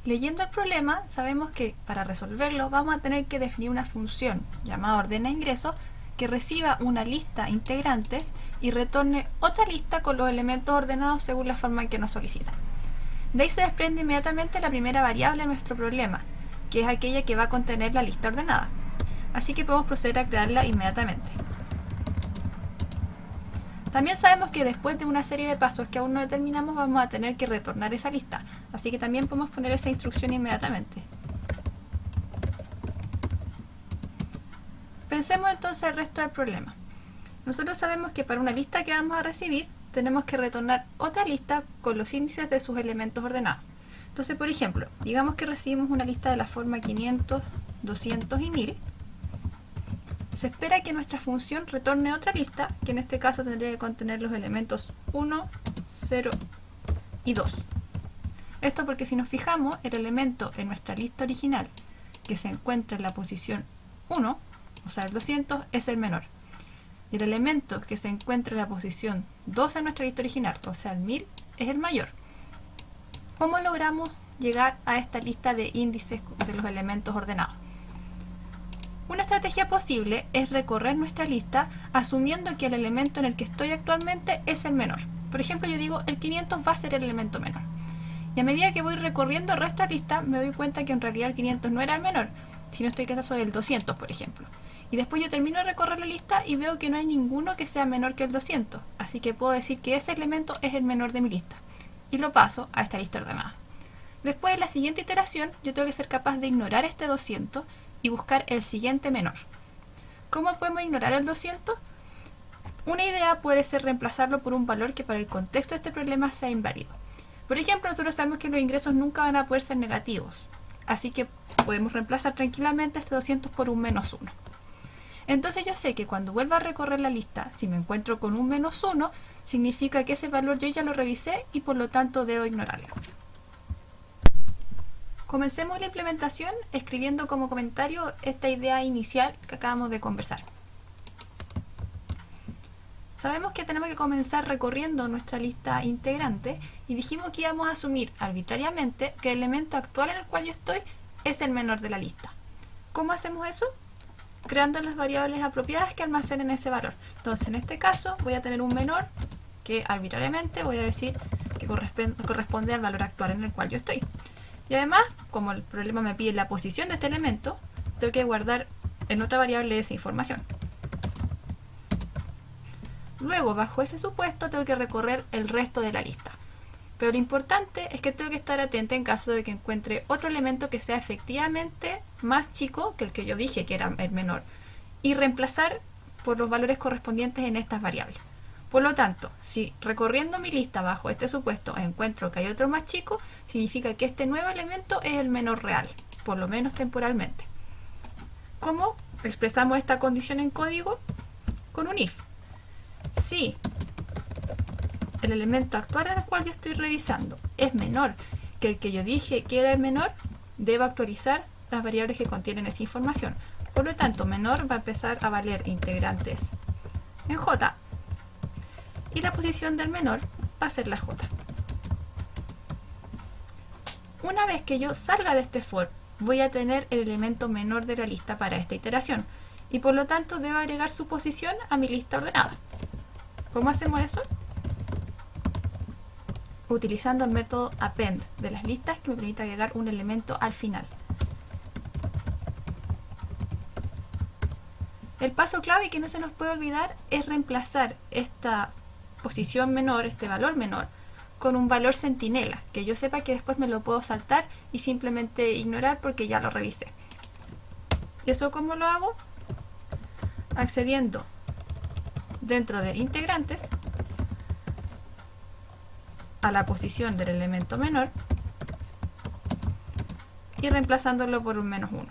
Leyendo el problema, sabemos que para resolverlo vamos a tener que definir una función llamada ordena-ingresos que reciba una lista integrantes y retorne otra lista con los elementos ordenados según la forma en que nos solicitan. De ahí se desprende inmediatamente la primera variable de nuestro problema, que es aquella que va a contener la lista ordenada. Así que podemos proceder a crearla inmediatamente. También sabemos que después de una serie de pasos que aún no determinamos vamos a tener que retornar esa lista, así que también podemos poner esa instrucción inmediatamente. Pensemos entonces el resto del problema. Nosotros sabemos que para una lista que vamos a recibir tenemos que retornar otra lista con los índices de sus elementos ordenados. Entonces, por ejemplo, digamos que recibimos una lista de la forma 500, 200 y 1000. Se espera que nuestra función retorne otra lista, que en este caso tendría que contener los elementos 1, 0 y 2. Esto porque si nos fijamos, el elemento en nuestra lista original que se encuentra en la posición 1, o sea el 200, es el menor. Y el elemento que se encuentra en la posición 2 en nuestra lista original, o sea el 1000, es el mayor. ¿Cómo logramos llegar a esta lista de índices de los elementos ordenados? Una estrategia posible es recorrer nuestra lista asumiendo que el elemento en el que estoy actualmente es el menor. Por ejemplo, yo digo el 500 va a ser el elemento menor. Y a medida que voy recorriendo el resto de la lista, me doy cuenta que en realidad el 500 no era el menor, sino este caso del 200, por ejemplo. Y después yo termino de recorrer la lista y veo que no hay ninguno que sea menor que el 200. Así que puedo decir que ese elemento es el menor de mi lista. Y lo paso a esta lista ordenada. Después, en la siguiente iteración, yo tengo que ser capaz de ignorar este 200 y buscar el siguiente menor. ¿Cómo podemos ignorar el 200? Una idea puede ser reemplazarlo por un valor que para el contexto de este problema sea inválido. Por ejemplo, nosotros sabemos que los ingresos nunca van a poder ser negativos, así que podemos reemplazar tranquilamente este 200 por un menos 1. Entonces yo sé que cuando vuelva a recorrer la lista, si me encuentro con un menos 1, significa que ese valor yo ya lo revisé y por lo tanto debo ignorarlo. Comencemos la implementación escribiendo como comentario esta idea inicial que acabamos de conversar. Sabemos que tenemos que comenzar recorriendo nuestra lista integrante y dijimos que íbamos a asumir arbitrariamente que el elemento actual en el cual yo estoy es el menor de la lista. ¿Cómo hacemos eso? Creando las variables apropiadas que almacenen ese valor. Entonces, en este caso voy a tener un menor que arbitrariamente voy a decir que corresponde al valor actual en el cual yo estoy. Y además, como el problema me pide la posición de este elemento, tengo que guardar en otra variable esa información. Luego, bajo ese supuesto, tengo que recorrer el resto de la lista. Pero lo importante es que tengo que estar atenta en caso de que encuentre otro elemento que sea efectivamente más chico que el que yo dije que era el menor, y reemplazar por los valores correspondientes en estas variables. Por lo tanto, si recorriendo mi lista bajo este supuesto encuentro que hay otro más chico, significa que este nuevo elemento es el menor real, por lo menos temporalmente. ¿Cómo expresamos esta condición en código? Con un if. Si el elemento actual en el cual yo estoy revisando es menor que el que yo dije que era el menor, debo actualizar las variables que contienen esa información. Por lo tanto, menor va a empezar a valer integrantes en J, y la posición del menor va a ser la J. Una vez que yo salga de este for, voy a tener el elemento menor de la lista para esta iteración, y por lo tanto debo agregar su posición a mi lista ordenada. ¿Cómo hacemos eso? Utilizando el método append de las listas que me permite agregar un elemento al final. El paso clave que no se nos puede olvidar es reemplazar esta posición menor, este valor menor, con un valor centinela, que yo sepa que después me lo puedo saltar y simplemente ignorar porque ya lo revisé. ¿Y eso cómo lo hago? Accediendo dentro de integrantes a la posición del elemento menor y reemplazándolo por un menos 1.